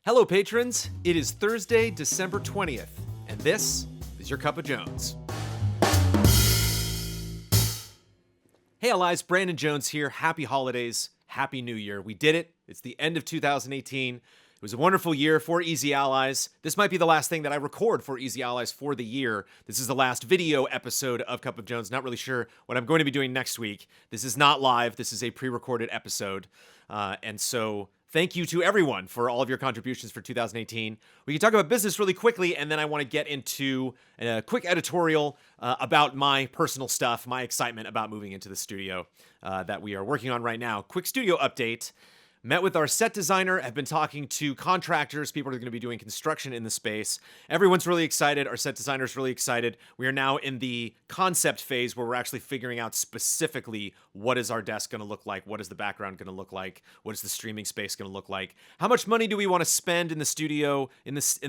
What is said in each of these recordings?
Hello, patrons. It is Thursday, December 20th, and this is your Cup of Jones. Hey, allies, Brandon Jones here. Happy holidays. Happy New Year. We did it. It's the end of 2018. It was a wonderful year for Easy Allies. This might be the last thing that I record for Easy Allies for the year. This is the last video episode of Cup of Jones. Not really sure what I'm going to be doing next week. This is not live. This is a pre-recorded episode. And so thank you to everyone for all of your contributions for 2018. We can talk about business really quickly, and then I want to get into a quick editorial about my personal stuff, my excitement about moving into the studio that we are working on right now. Quick studio update. Met with our set designer, have been talking to contractors, people who are going to be doing construction in the space. Everyone's really excited. Our set designer's really excited. We are now in the concept phase where we're actually figuring out specifically what is our desk going to look like, what is the background going to look like, what is the streaming space going to look like, how much money do we want to spend in the studio, in this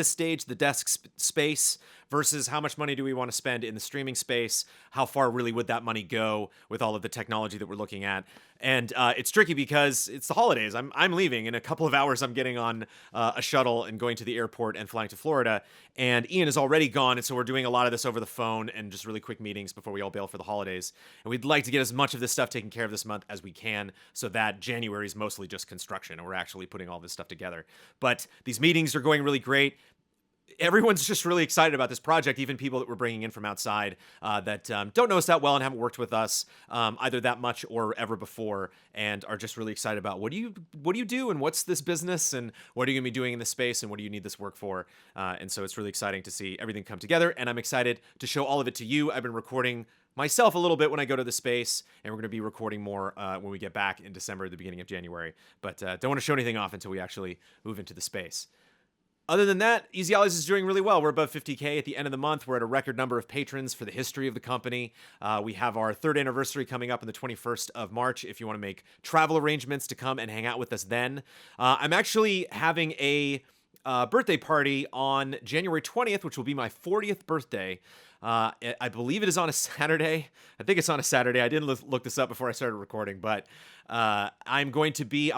stage, the desk space, versus how much money do we want to spend in the streaming space, how far really would that money go with all of the technology that we're looking at. And it's tricky because it's the holidays. I'm leaving. In a couple of hours, I'm getting on a shuttle and going to the airport and flying to Florida. And Ian is already gone, and so we're doing a lot of this over the phone and just really quick meetings before we all bail for the holidays. And we'd like to get as much of this stuff taken care of this month as we can so that January is mostly just construction, and we're actually putting all this stuff together. But these meetings are going really great. Everyone's just really excited about this project, even people that we're bringing in from outside that don't know us that well and haven't worked with us either that much or ever before, and are just really excited about what do you do and what's this business and what are you going to be doing in this space and what do you need this work for. And so it's really exciting to see everything come together, and I'm excited to show all of it to you. I've been recording myself a little bit when I go to the space, and we're going to be recording more when we get back in December, the beginning of January. But don't want to show anything off until we actually move into the space. Other than that, Easy Allies is doing really well. We're above 50K at the end of the month. We're at a record number of patrons for the history of the company. We have our third anniversary coming up on the 21st of March if you want to make travel arrangements to come and hang out with us then. I'm actually having a birthday party on January 20th, which will be my 40th birthday. I believe it is on a Saturday. I think it's on a Saturday. I didn't look this up before I started recording, but I'll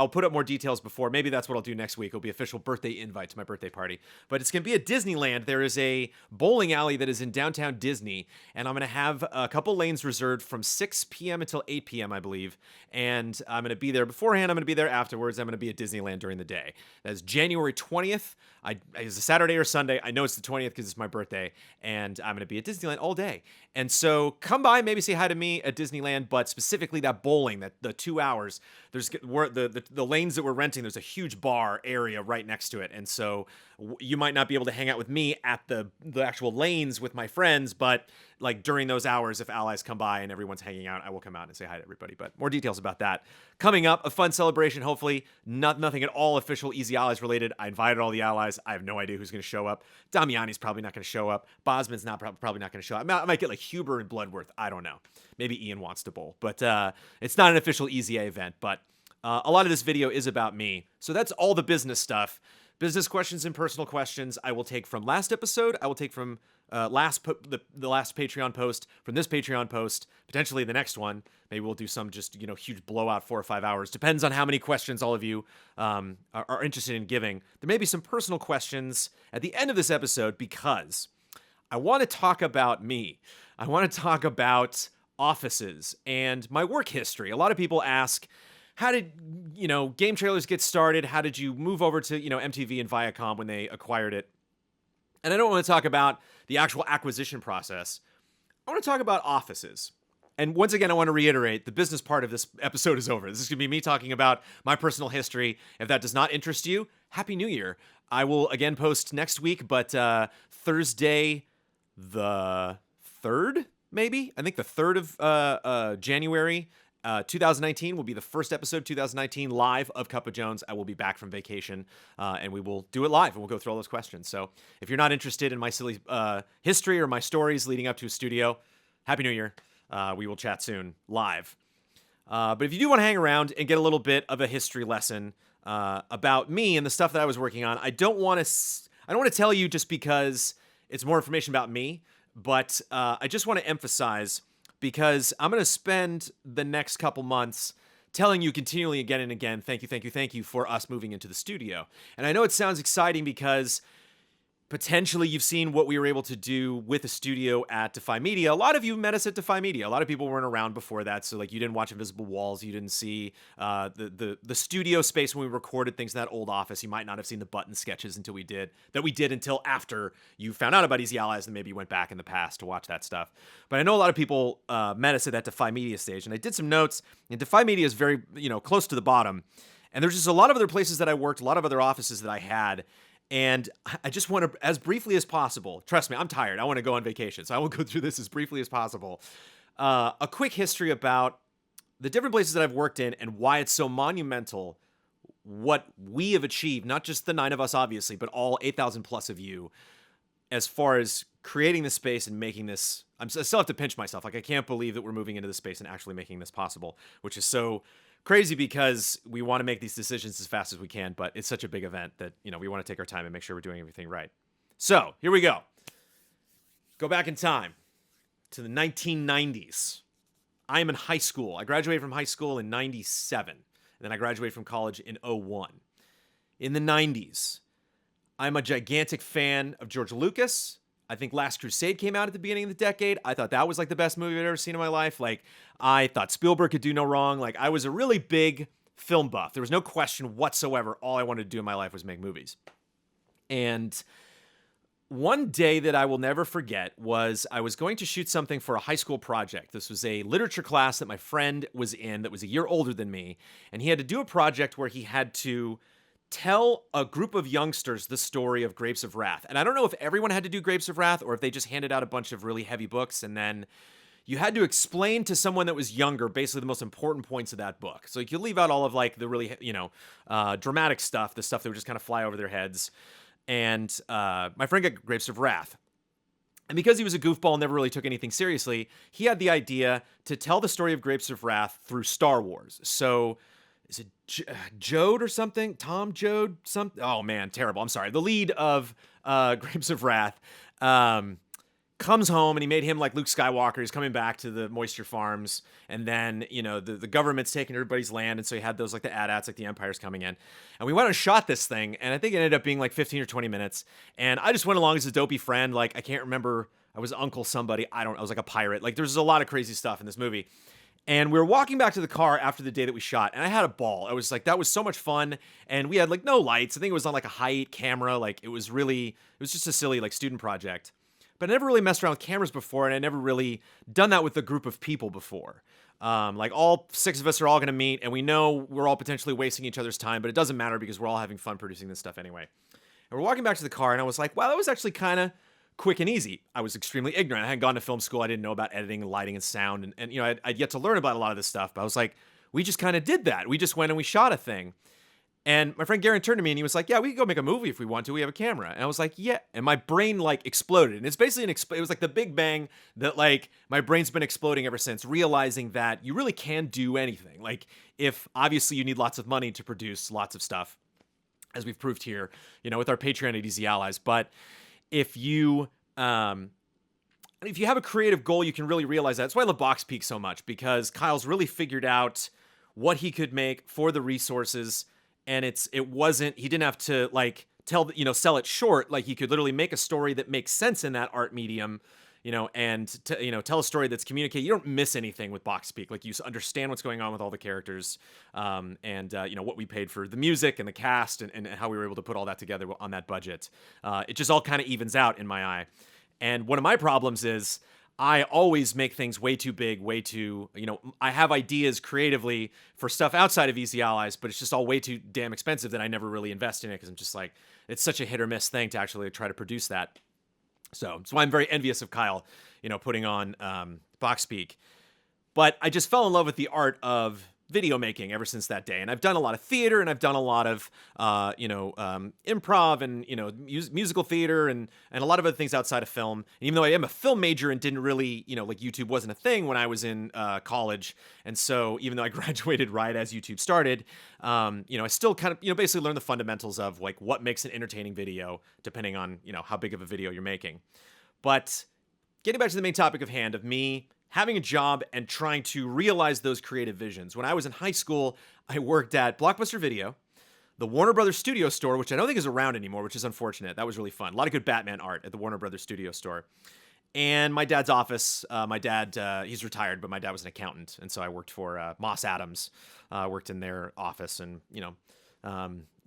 put up more details before. Maybe that's what I'll do next week. It'll be official birthday invite to my birthday party. But it's going to be at Disneyland. There is a bowling alley that is in downtown Disney, and I'm going to have a couple lanes reserved from 6 p.m. until 8 p.m., I believe. And I'm going to be there beforehand. I'm going to be there afterwards. I'm going to be at Disneyland during the day. That's January 20th. It's a Saturday or Sunday. I know it's the 20th because it's my birthday, and I'm going to be at Disneyland all day. And so come by, maybe say hi to me at Disneyland, but specifically that bowling, that the 2 hours, there's the lanes that we're renting, there's a huge bar area right next to it. And so you might not be able to hang out with me at the actual lanes with my friends, but like during those hours, if allies come by and everyone's hanging out, I will come out and say hi to everybody. But more details about that coming up. A fun celebration, hopefully. Nothing at all official Easy Allies related. I invited all the allies. I have no idea who's going to show up. Damiani's probably not going to show up. Bosman's probably not going to show up. I might get like Huber and Bloodworth. I don't know. Maybe Ian wants to bowl. But it's not an official Easy A event. But a lot of this video is about me. So that's all the business stuff. Business questions and personal questions I will take from last episode. I will take from the last Patreon post, from this Patreon post, potentially the next one. Maybe we'll do some just, huge blowout 4 or 5 hours. Depends on how many questions all of you are interested in giving. There may be some personal questions at the end of this episode because I want to talk about me. I want to talk about offices and my work history. A lot of people ask, how did, Game Trailers get started? How did you move over to, MTV and Viacom when they acquired it? And I don't want to talk about the actual acquisition process. I want to talk about offices. And once again, I want to reiterate, the business part of this episode is over. This is going to be me talking about my personal history. If that does not interest you, Happy New Year. I will again post next week, but Thursday the 3rd, maybe? I think the 3rd of January 2019 will be the first episode 2019 live of Cup of Jones. I will be back from vacation, and we will do it live, and we'll go through all those questions. So if you're not interested in my silly history or my stories leading up to a studio, Happy New Year. We will chat soon, live. But if you do want to hang around and get a little bit of a history lesson about me and the stuff that I was working on, I don't want to tell you just because it's more information about me, but I just want to emphasize, because I'm going to spend the next couple months telling you continually again and again, thank you, thank you, thank you for us moving into the studio. And I know it sounds exciting because potentially you've seen what we were able to do with the studio at Defy Media. A lot of you met us at Defy Media. A lot of people weren't around before that, so like you didn't watch Invisible Walls, you didn't see the studio space when we recorded things in that old office. You might not have seen the button sketches until we did until after you found out about Easy Allies and maybe you went back in the past to watch that stuff. But I know a lot of people met us at that Defy Media stage, and I did some notes. And Defy Media is very close to the bottom, and there's just a lot of other places that I worked, a lot of other offices that I had. And I just want to, as briefly as possible, trust me, I'm tired. I want to go on vacation, so I will go through this as briefly as possible. A quick history about the different places that I've worked in and why it's so monumental what we have achieved, not just the 9 of us, obviously, but all 8,000 plus of you, as far as creating this space and making this. I still have to pinch myself. Like, I can't believe that we're moving into this space and actually making this possible, which is so crazy because we want to make these decisions as fast as we can, but it's such a big event that, we want to take our time and make sure we're doing everything right. So here we go. Go back in time to the 1990s. I am in high school. I graduated from high school in 97, and then I graduated from college in 01. In the 90s, I'm a gigantic fan of George Lucas. I think Last Crusade came out at the beginning of the decade. I thought that was like the best movie I've ever seen in my life. Like, I thought Spielberg could do no wrong. Like, I was a really big film buff. There was no question whatsoever. All I wanted to do in my life was make movies. And one day that I will never forget was I was going to shoot something for a high school project. This was a literature class that my friend was in that was a year older than me. And he had to do a project where he had to tell a group of youngsters the story of Grapes of Wrath. And I don't know if everyone had to do Grapes of Wrath or if they just handed out a bunch of really heavy books and then you had to explain to someone that was younger basically the most important points of that book. So you could leave out all of like the really, dramatic stuff, the stuff that would just kind of fly over their heads. And my friend got Grapes of Wrath. And because he was a goofball and never really took anything seriously, he had the idea to tell the story of Grapes of Wrath through Star Wars. So is it Jode or something? Tom Jode? Something? Oh man, terrible. I'm sorry. The lead of Grapes of Wrath comes home and he made him like Luke Skywalker. He's coming back to the Moisture Farms. And then, the government's taking everybody's land. And so you had those like the AT-ATs, like the Empire's coming in. And we went and shot this thing. And I think it ended up being like 15 or 20 minutes. And I just went along as a dopey friend. Like, I can't remember. I was Uncle somebody. I was like a pirate. Like, there's a lot of crazy stuff in this movie. And we were walking back to the car after the day that we shot, and I had a ball. I was like, that was so much fun. And we had like no lights. I think it was on like a high-8 camera. Like, it was just a silly like student project. But I never really messed around with cameras before, and I never really done that with a group of people before. Like, all 6 of us are all going to meet, and we know we're all potentially wasting each other's time, but it doesn't matter because we're all having fun producing this stuff anyway. And we're walking back to the car, and I was like, wow, that was actually kind of quick and easy. I was extremely ignorant. I hadn't gone to film school. I didn't know about editing and lighting and sound. And I'd yet to learn about a lot of this stuff. But I was like, we just kind of did that. We just went and we shot a thing. And my friend Garen turned to me and he was like, yeah, we can go make a movie if we want to. We have a camera. And I was like, yeah. And my brain like exploded. And it's basically it was like the Big Bang that like my brain's been exploding ever since, realizing that you really can do anything. Like, if obviously you need lots of money to produce lots of stuff, as we've proved here, with our Patreon at Easy Allies. But if you have a creative goal, you can really realize that. That's why I love Box Peak so much, because Kyle's really figured out what he could make for the resources, and he didn't have to like sell it short. Like, he could literally make a story that makes sense in that art medium, and tell a story that's communicated. You don't miss anything with Box Peak. Like, you understand what's going on with all the characters, and what we paid for the music and the cast and how we were able to put all that together on that budget. It just all kind of evens out in my eye. And one of my problems is I always make things way too big, way too, I have ideas creatively for stuff outside of Easy Allies, but it's just all way too damn expensive that I never really invest in it, because I'm just like, it's such a hit or miss thing to actually try to produce that. So that's why I'm very envious of Kyle, putting on Box Peak. But I just fell in love with the art of video making ever since that day. And I've done a lot of theater, and I've done a lot of, improv and, musical theater and a lot of other things outside of film. And even though I am a film major and didn't really, like YouTube wasn't a thing when I was in college. And so even though I graduated right as YouTube started, I still kind of, basically learned the fundamentals of like what makes an entertaining video, depending on, how big of a video you're making. But getting back to the main topic of hand of me having a job and trying to realize those creative visions. When I was in high school, I worked at Blockbuster Video, the Warner Brothers Studio Store, which I don't think is around anymore, which is unfortunate. That was really fun. A lot of good Batman art at the Warner Brothers Studio Store. And my dad's office. My dad, he's retired, but my dad was an accountant. And so I worked for Moss Adams, worked in their office and,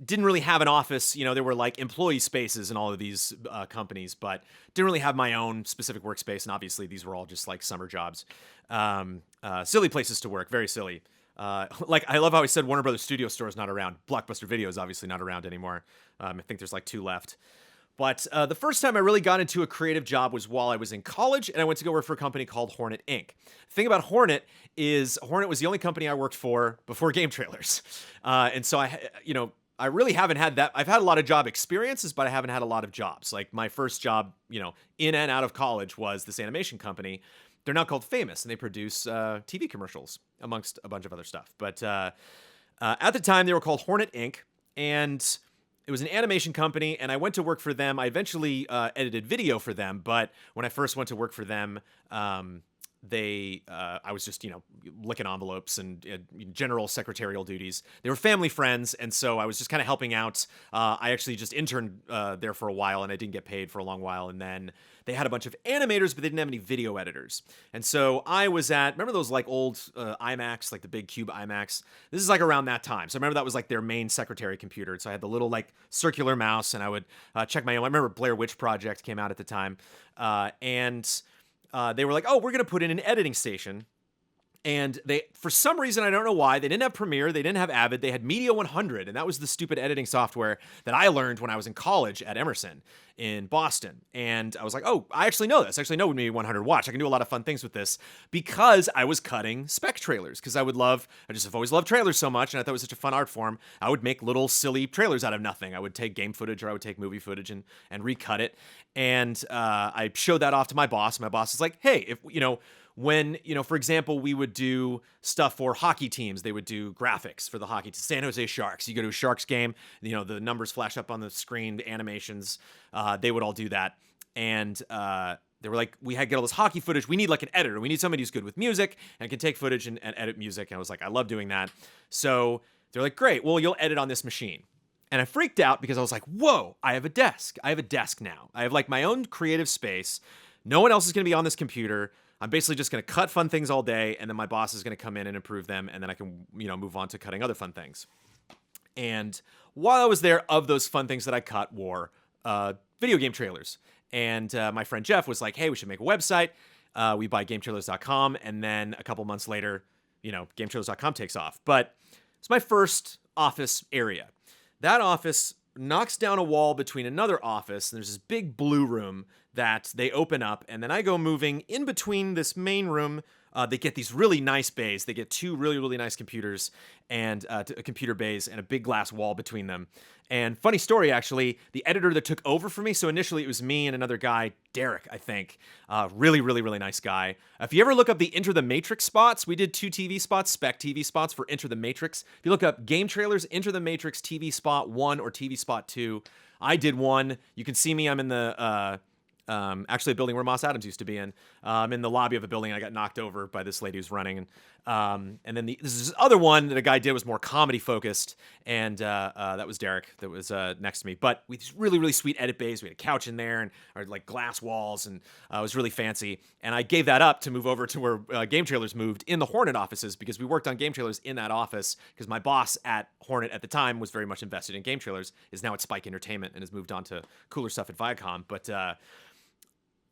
didn't really have an office. There were like employee spaces in all of these companies, but didn't really have my own specific workspace. And obviously these were all just like summer jobs. Silly places to work, very silly. Like, I love how he said Warner Brothers Studio Store is not around. Blockbuster Video is obviously not around anymore. I think there's like 2 left. But the first time I really got into a creative job was while I was in college, and I went to go work for a company called Hornet Inc. The thing about Hornet is Hornet was the only company I worked for before Game Trailers. And so I really haven't had that. I've had a lot of job experiences, but I haven't had a lot of jobs. Like my first job, in and out of college was this animation company. They're now called Famous, and they produce TV commercials, amongst a bunch of other stuff. But at the time, they were called Hornet Inc., and it was an animation company, and I went to work for them. I eventually edited video for them, but when I first went to work for them, I was just, licking envelopes and general secretarial duties. They were family friends, and so I was just kind of helping out. I actually just interned there for a while, and I didn't get paid for a long while, and then they had a bunch of animators, but they didn't have any video editors. And so I was remember those like old iMacs, like the big cube iMacs? This is like around that time. So I remember that was like their main secretary computer. So I had the little like circular mouse, and I would check my own. I remember Blair Witch Project came out at the time. They were like, oh, we're going to put in an editing station. And they, for some reason, I don't know why, they didn't have Premiere, they didn't have Avid, they had Media 100, and that was the stupid editing software that I learned when I was in college at Emerson in Boston. And I was like, oh, I actually know this. I actually know Media 100. Watch, I can do a lot of fun things with this, because I was cutting spec trailers, because I just have always loved trailers so much, and I thought it was such a fun art form. I would make little silly trailers out of nothing. I would take game footage, or I would take movie footage and recut it. And I showed that off to my boss. My boss is like, hey, if, when, for example, we would do stuff for hockey teams, they would do graphics for the hockey to San Jose Sharks. You go to a Sharks game, the numbers flash up on the screen, the animations, they would all do that. And they were like, we had to get all this hockey footage. We need like an editor. We need somebody who's good with music and can take footage and edit music. And I was like, I love doing that. So they're like, great, well, you'll edit on this machine. And I freaked out because I was like, whoa, I have a desk. I have a desk now. I have like my own creative space. No one else is going to be on this computer. I'm basically just going to cut fun things all day, and then my boss is going to come in and improve them, and then I can, move on to cutting other fun things. And while I was there, of those fun things that I cut were video game trailers. And my friend Jeff was like, hey, we should make a website. We buy GameTrailers.com, and then a couple months later, GameTrailers.com takes off. But it's my first office area. That office knocks down a wall between another office, and there's this big blue room that they open up, and then I go moving in between this main room. They get these really nice bays. They get 2 really, really nice computers and computer bays and a big glass wall between them. And funny story, actually, the editor that took over for me, so initially it was me and another guy, Derek, I think. Really, really, really nice guy. If you ever look up the Enter the Matrix spots, we did 2 TV spots, spec TV spots for Enter the Matrix. If you look up Game Trailers, Enter the Matrix TV spot 1 or TV spot 2, I did 1. You can see me, I'm in the... actually a building where Moss Adams used to be in. I'm in the lobby of a building. I got knocked over by this lady who's running. And then this other one that a guy did was more comedy focused. And that was Derek that was next to me. But we these really, really sweet edit bays. We had a couch in there and or like glass walls, and it was really fancy. And I gave that up to move over to where Game Trailers moved in the Hornet offices, because we worked on Game Trailers in that office, because my boss at Hornet at the time was very much invested in Game Trailers, is now at Spike Entertainment and has moved on to cooler stuff at Viacom. But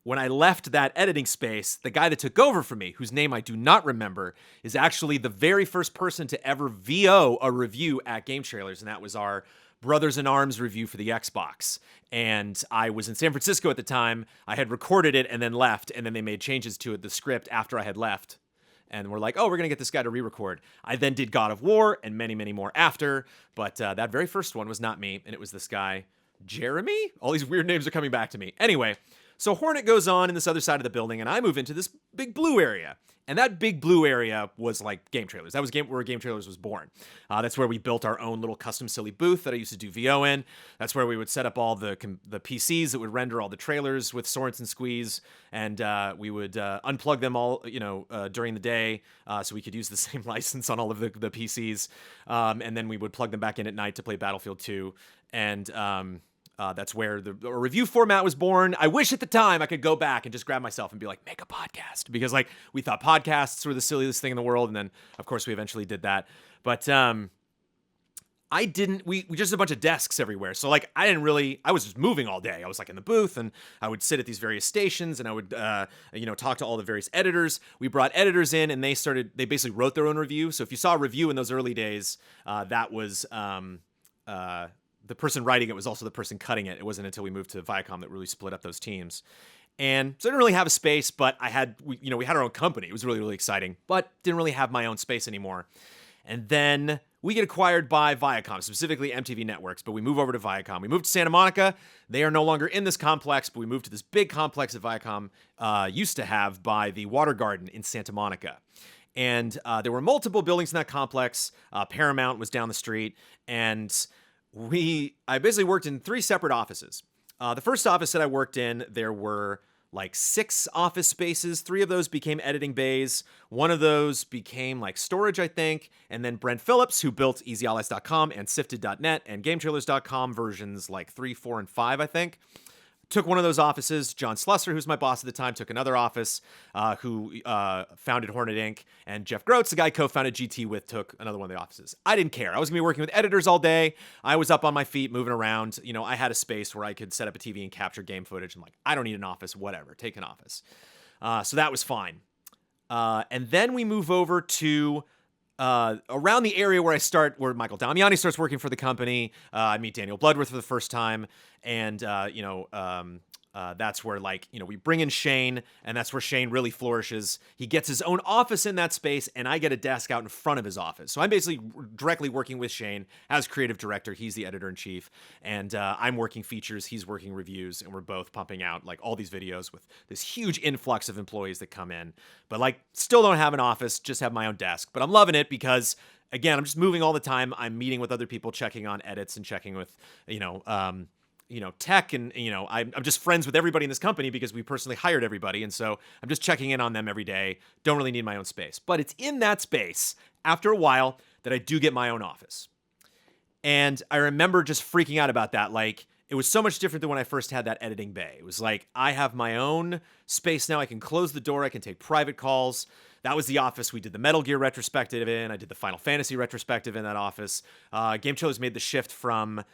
when I left that editing space, the guy that took over for me, whose name I do not remember, is actually the very first person to ever VO a review at Game Trailers, and that was our Brothers in Arms review for the Xbox. And I was in San Francisco at the time. I had recorded it and then left, and then they made changes to it, the script, after I had left. And we're like, oh, we're going to get this guy to re-record. I then did God of War and many, many more after, but that very first one was not me, and it was this guy, Jeremy? All these weird names are coming back to me. Anyway, So Hornet goes on in this other side of the building, and I move into this big blue area. And that big blue area was like Game Trailers. That was where Game Trailers was born. That's where we built our own little custom silly booth that I used to do VO in. That's where we would set up all the PCs that would render all the trailers with Sorensen Squeeze, and we would unplug them all, during the day, so we could use the same license on all of the PCs, and then we would plug them back in at night to play Battlefield 2, and that's where the review format was born. I wish at the time I could go back and just grab myself and be like, make a podcast, because like we thought podcasts were the silliest thing in the world, and then of course we eventually did that. But I didn't. We just had a bunch of desks everywhere, so like I was just moving all day. I was like in the booth, and I would sit at these various stations, and I would talk to all the various editors. We brought editors in, and they basically wrote their own review. So if you saw a review in those early days, that was the person writing it was also the person cutting it. It wasn't until we moved to Viacom that really split up those teams. And so I didn't really have a space, but we had our own company. It was really, really exciting, but didn't really have my own space anymore. And then we get acquired by Viacom, specifically MTV Networks, but we move over to Viacom. We moved to Santa Monica. They are no longer in this complex, but we moved to this big complex that Viacom used to have by the Water Garden in Santa Monica. And there were multiple buildings in that complex. Paramount was down the street, and I basically worked in 3 separate offices. The first office that I worked in, there were like 6 office spaces. 3 of those became editing bays. One of those became like storage, I think. And then Brent Phillips, who built EasyAllies.com and Sifted.net and GameTrailers.com versions like 3, 4, and 5, I think, took one of those offices. John Slusser, who's my boss at the time, took another office, who founded Hornet Inc. And Jeff Groats, the guy I co-founded GT with, took another one of the offices. I didn't care. I was going to be working with editors all day. I was up on my feet, moving around. I had a space where I could set up a TV and capture game footage. I'm like, I don't need an office, whatever. Take an office. So that was fine. And then we move over to around the area where Michael Damiani starts working for the company. I meet Daniel Bloodworth for the first time, and that's where we bring in Shane, and that's where Shane really flourishes. He gets his own office in that space, and I get a desk out in front of his office. So I'm basically directly working with Shane as creative director. He's the editor-in-chief, and I'm working features, he's working reviews, and we're both pumping out like all these videos with this huge influx of employees that come in. But still don't have an office, just have my own desk. But I'm loving it because, again, I'm just moving all the time. I'm meeting with other people, checking on edits and checking with, tech, and I'm just friends with everybody in this company because we personally hired everybody, and so I'm just checking in on them every day. Don't really need my own space, but it's in that space after a while that I do get my own office, and I remember just freaking out about that. It was so much different than when I first had that editing bay. It was like, I have my own space now. I can close the door. I can take private calls. That was the office we did the Metal Gear retrospective in. I did the Final Fantasy retrospective in that office. Game Trailers made the shift from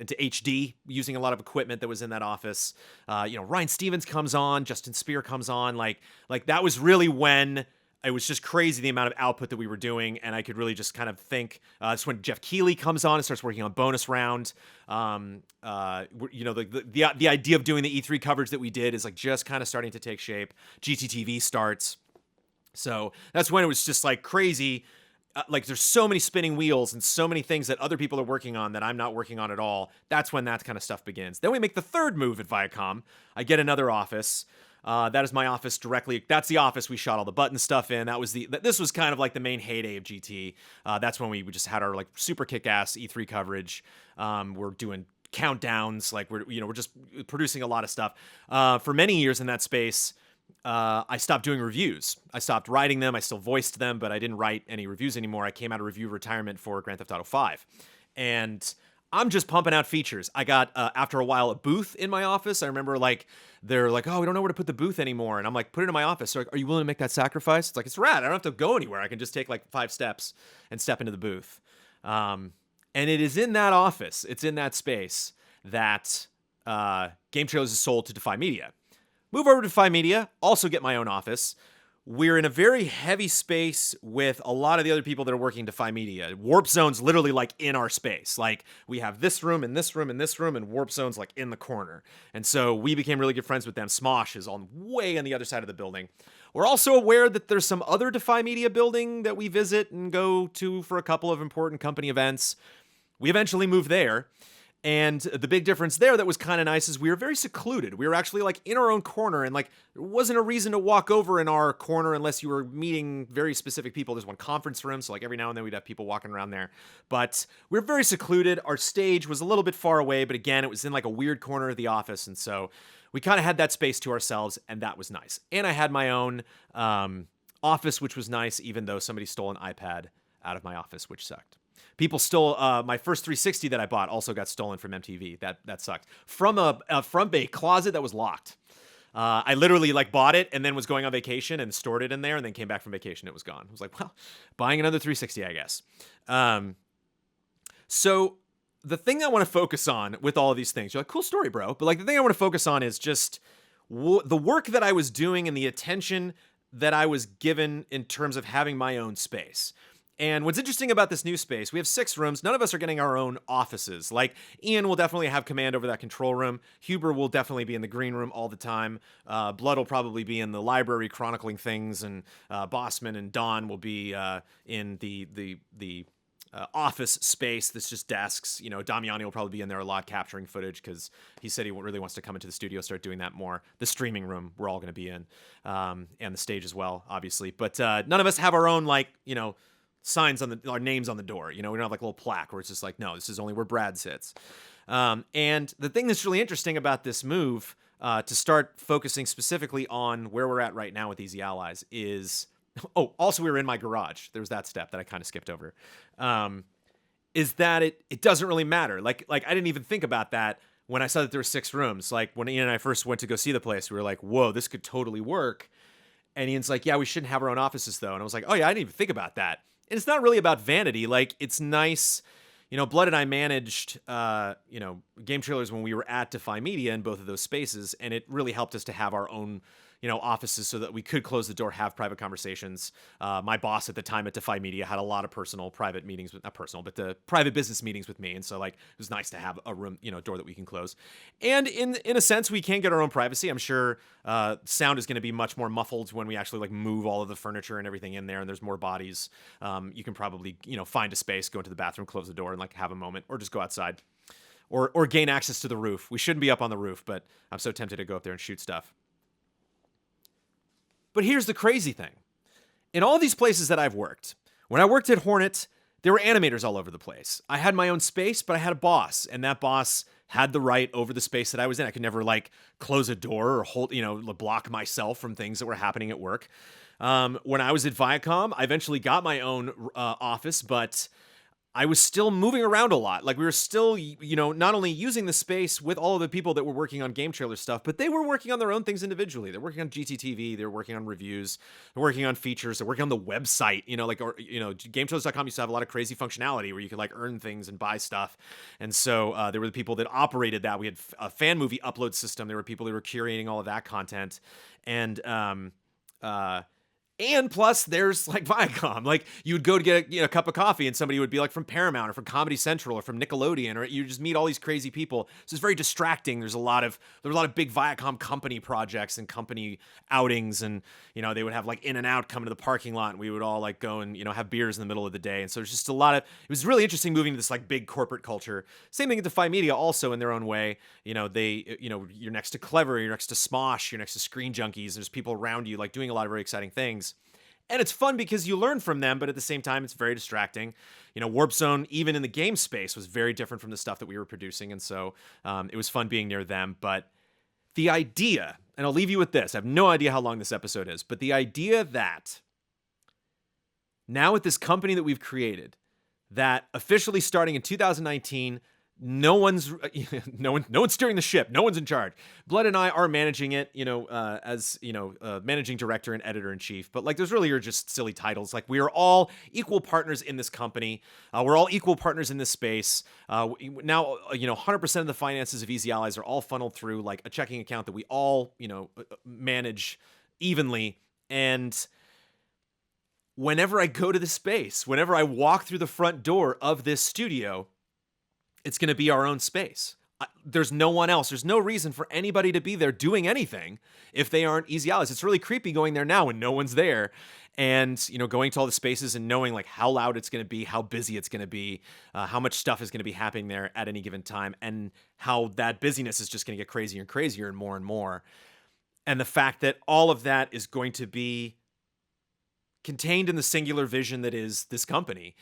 into HD, using a lot of equipment that was in that office. Ryan Stevens comes on, Justin Spear comes on. Like that was really when it was just crazy, the amount of output that we were doing, and I could really just kind of think. It's when Jeff Keighley comes on and starts working on Bonus Round. The idea of doing the E3 coverage that we did is just kind of starting to take shape. GTTV starts. So that's when it was just crazy. There's so many spinning wheels and so many things that other people are working on that I'm not working on at all. That's when that kind of stuff begins. Then we make the third move at Viacom. I get another office. That is my office directly. That's the office we shot all the button stuff in. This was kind of the main heyday of GT. That's when we just had our super kick-ass E3 coverage. We're doing countdowns. We're just producing a lot of stuff. For many years in that space, I stopped doing reviews. I stopped writing them. I still voiced them, but I didn't write any reviews anymore. I came out of review retirement for Grand Theft Auto 5. And I'm just pumping out features. I got, after a while, a booth in my office. I remember, they're like, oh, we don't know where to put the booth anymore. And I'm like, put it in my office. So, are you willing to make that sacrifice? It's it's rad. I don't have to go anywhere. I can just take 5 steps and step into the booth. And it is in that office, it's in that space that Game Trailers is sold to Defy Media. Move over to Defy Media, also get my own office. We're in a very heavy space with a lot of the other people that are working Defy Media. Warp Zone's literally in our space. We have this room and this room and this room, and Warp Zone's in the corner. And so we became really good friends with them. Smosh is way on the other side of the building. We're also aware that there's some other Defy Media building that we visit and go to for a couple of important company events. We eventually moved there. And the big difference there that was kind of nice is we were very secluded. We were actually like in our own corner, and like there wasn't a reason to walk over in our corner unless you were meeting very specific people. There's one conference room, so like every now and then we'd have people walking around there. But we were very secluded. Our stage was a little bit far away, but again, it was in like a weird corner of the office, and so we kind of had that space to ourselves, and that was nice. And I had my own office, which was nice, even though somebody stole an iPad out of my office, which sucked. People stole my first 360 that I bought also got stolen from MTV. That sucked. From a closet that was locked. I literally like bought it and then was going on vacation and stored it in there and then came back from vacation. It was gone. I was like, well, buying another 360, I guess. So the thing I want to focus on with all of these things, you're like, cool story, bro. But like the thing I want to focus on is just the work that I was doing and the attention that I was given in terms of having my own space. And what's interesting about this new space, we have 6 rooms. None of us are getting our own offices. Like, Ian will definitely have command over that control room. Huber will definitely be in the green room all the time. Blood will probably be in the library chronicling things. And Bossman and Don will be in the office space that's just desks. You know, Damiani will probably be in there a lot capturing footage because he said he really wants to come into the studio, start doing that more. The streaming room we're all going to be in, and the stage as well, obviously. But none of us have our own, like, you know, signs on our names on the door. You know, we don't have like a little plaque where it's just like, no, this is only where Brad sits. And the thing that's really interesting about this move to start focusing specifically on where we're at right now with Easy Allies is, also we were in my garage. There was that step that I kind of skipped over. Is that it doesn't really matter. Like I didn't even think about that when I saw that there were 6 rooms. Like when Ian and I first went to go see the place, we were like, whoa, this could totally work. And Ian's like, yeah, we shouldn't have our own offices though. And I was like, oh yeah, I didn't even think about that. And it's not really about vanity. Like, it's nice. You know, Blood and I managed, game trailers when we were at Defy Media in both of those spaces. And it really helped us to have our own, offices so that we could close the door, have private conversations. My boss at the time at Defy Media had a lot of private meetings, not personal, but the private business meetings with me. And so, like, it was nice to have a room, door that we can close. And in a sense, we can get our own privacy. I'm sure sound is going to be much more muffled when we actually, like, move all of the furniture and everything in there and there's more bodies. You can probably, find a space, go into the bathroom, close the door, and, like, have a moment, or just go outside. Or gain access to the roof. We shouldn't be up on the roof, but I'm so tempted to go up there and shoot stuff. But here's the crazy thing. In all these places that I've worked, when I worked at Hornet, there were animators all over the place. I had my own space, but I had a boss, and that boss had the right over the space that I was in. I could never, like, close a door or hold, block myself from things that were happening at work. When I was at Viacom, I eventually got my own office, but I was still moving around a lot. Like, we were still, not only using the space with all of the people that were working on game trailer stuff, but they were working on their own things individually. They're working on GTTV, they're working on reviews, they're working on features, they're working on the website, GameTrailers.com used to have a lot of crazy functionality where you could, like, earn things and buy stuff. And so there were the people that operated that. We had a fan movie upload system. There were people that were curating all of that content. And plus, there's, like, Viacom. Like, you would go to get a cup of coffee, and somebody would be, like, from Paramount or from Comedy Central or from Nickelodeon, or you just meet all these crazy people. So it's very distracting. There were a lot of big Viacom company projects and company outings, and they would have, like, In-N-Out come to the parking lot, and we would all, like, go and have beers in the middle of the day. And so there's just a lot of. It was really interesting moving to this, like, big corporate culture. Same thing at Defy Media, also in their own way. You're next to Clever, you're next to Smosh, you're next to Screen Junkies. There's people around you, like, doing a lot of very exciting things. And it's fun because you learn from them, but at the same time, it's very distracting. Warp Zone, even in the game space, was very different from the stuff that we were producing. And so it was fun being near them. But the idea, and I'll leave you with this. I have no idea how long this episode is, but the idea that now with this company that we've created, that officially starting in 2019, no one's steering the ship. No one's in charge. Blood and I are managing it, as managing director and editor in chief. But, like, those really are just silly titles. Like, we are all equal partners in this company. We're all equal partners in this space. Now, 100% of the finances of Easy Allies are all funneled through, like, a checking account that we all, manage evenly. And whenever I go to the space, whenever I walk through the front door of this studio, it's going to be our own space. there's no one else. There's no reason for anybody to be there doing anything if they aren't Easy Allies. It's really creepy going there now when no one's there, and going to all the spaces and knowing like how loud it's going to be, how busy it's going to be, how much stuff is going to be happening there at any given time, and how that busyness is just going to get crazier and crazier and more. And the fact that all of that is going to be contained in the singular vision that is this company.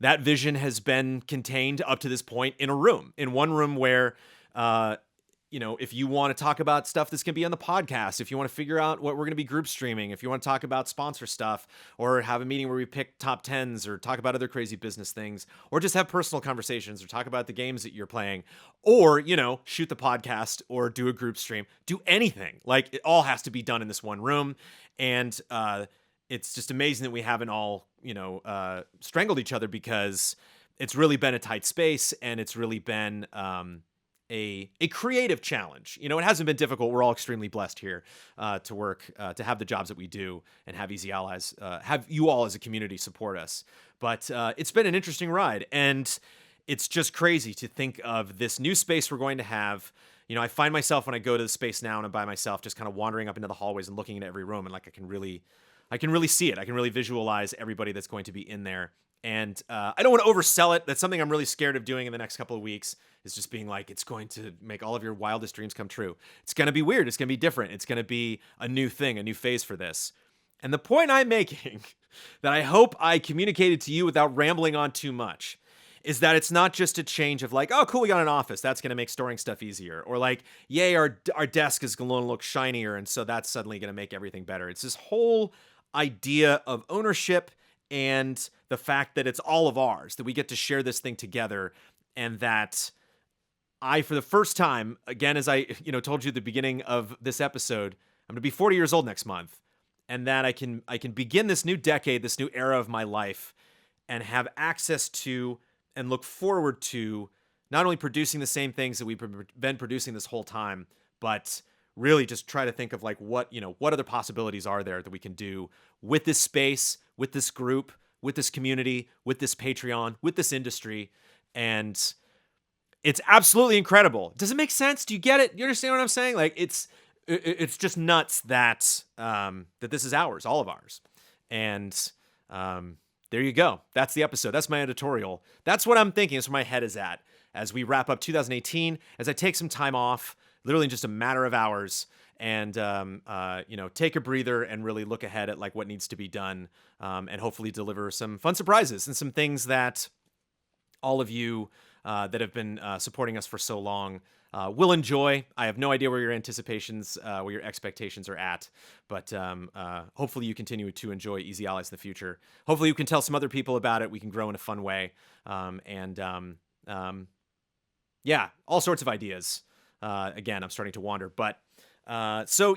That vision has been contained up to this point in one room where, if you want to talk about stuff that's going to be on the podcast, if you want to figure out what we're going to be group streaming, if you want to talk about sponsor stuff, or have a meeting where we pick top 10s, or talk about other crazy business things, or just have personal conversations, or talk about the games that you're playing, or, shoot the podcast or do a group stream, do anything. Like, it all has to be done in this one room. And, it's just amazing that we haven't all, strangled each other, because it's really been a tight space, and it's really been a creative challenge. It hasn't been difficult. We're all extremely blessed here to work, to have the jobs that we do, and have Easy Allies, have you all as a community support us. But it's been an interesting ride, and it's just crazy to think of this new space we're going to have. I find myself when I go to the space now and I'm by myself, just kind of wandering up into the hallways and looking into every room, and like I can really see it. I can really visualize everybody that's going to be in there. And I don't want to oversell it. That's something I'm really scared of doing in the next couple of weeks, is just being like, it's going to make all of your wildest dreams come true. It's going to be weird. It's going to be different. It's going to be a new thing, a new phase for this. And the point I'm making, that I hope I communicated to you without rambling on too much, is that it's not just a change of like, oh, cool, we got an office. That's going to make storing stuff easier. Or like, yay, our desk is going to look shinier, and so that's suddenly going to make everything better. It's this whole idea of ownership, and the fact that it's all of ours, that we get to share this thing together, and that I, for the first time, again, as I told you at the beginning of this episode, I'm going to be 40 years old next month, and that I can begin this new decade, this new era of my life, and have access to and look forward to not only producing the same things that we've been producing this whole time, but really just try to think of like what other possibilities are there that we can do with this space, with this group, with this community, with this Patreon, with this industry. And it's absolutely incredible. Does it make sense? Do you get it? You understand what I'm saying? Like, it's just nuts that that this is ours, all of ours. And there you go. That's the episode. That's my editorial. That's what I'm thinking. That's where my head is at as we wrap up 2018, as I take some time off, literally in just a matter of hours, and take a breather and really look ahead at like what needs to be done, and hopefully deliver some fun surprises and some things that all of you that have been supporting us for so long will enjoy. I have no idea where your anticipations, where your expectations are at, but hopefully you continue to enjoy Easy Allies in the future. Hopefully you can tell some other people about it. We can grow in a fun way, yeah, all sorts of ideas. Again, I'm starting to wander, but so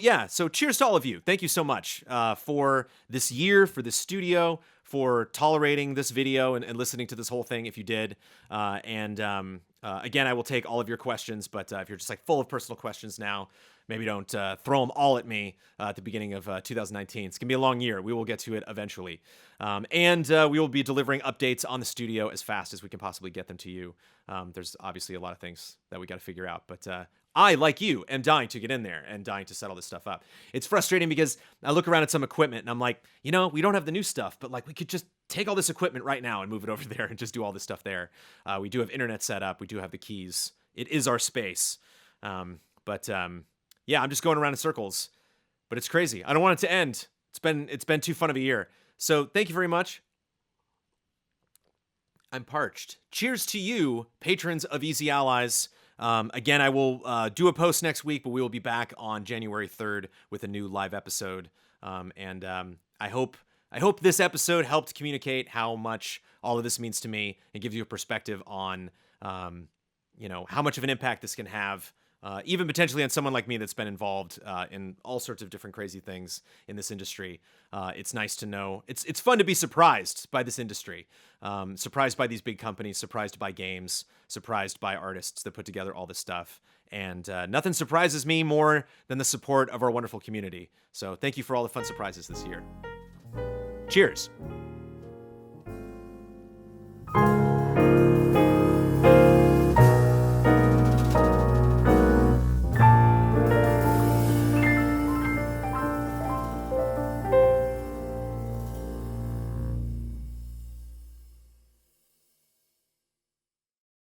cheers to all of you. Thank you so much for this year, for this studio, for tolerating this video and listening to this whole thing if you did. Again, I will take all of your questions, but if you're just like full of personal questions now, maybe don't throw them all at me at the beginning of 2019. It's going to be a long year. We will get to it eventually. And we will be delivering updates on the studio as fast as we can possibly get them to you. There's obviously a lot of things that we got to figure out, but I, like you, am dying to get in there and dying to settle this stuff up. It's frustrating because I look around at some equipment and I'm like, we don't have the new stuff, but like we could just take all this equipment right now and move it over there and just do all this stuff there. We do have internet set up. We do have the keys. It is our space. Yeah, I'm just going around in circles, but it's crazy. I don't want it to end. It's been too fun of a year. So thank you very much. I'm parched. Cheers to you, patrons of Easy Allies. Again, I will do a post next week, but we will be back on January 3rd with a new live episode. I hope this episode helped communicate how much all of this means to me and give you a perspective on, how much of an impact this can have, even potentially on someone like me that's been involved in all sorts of different crazy things in this industry. It's nice to know. It's fun to be surprised by this industry, surprised by these big companies, surprised by games, surprised by artists that put together all this stuff. And nothing surprises me more than the support of our wonderful community. So thank you for all the fun surprises this year. Cheers.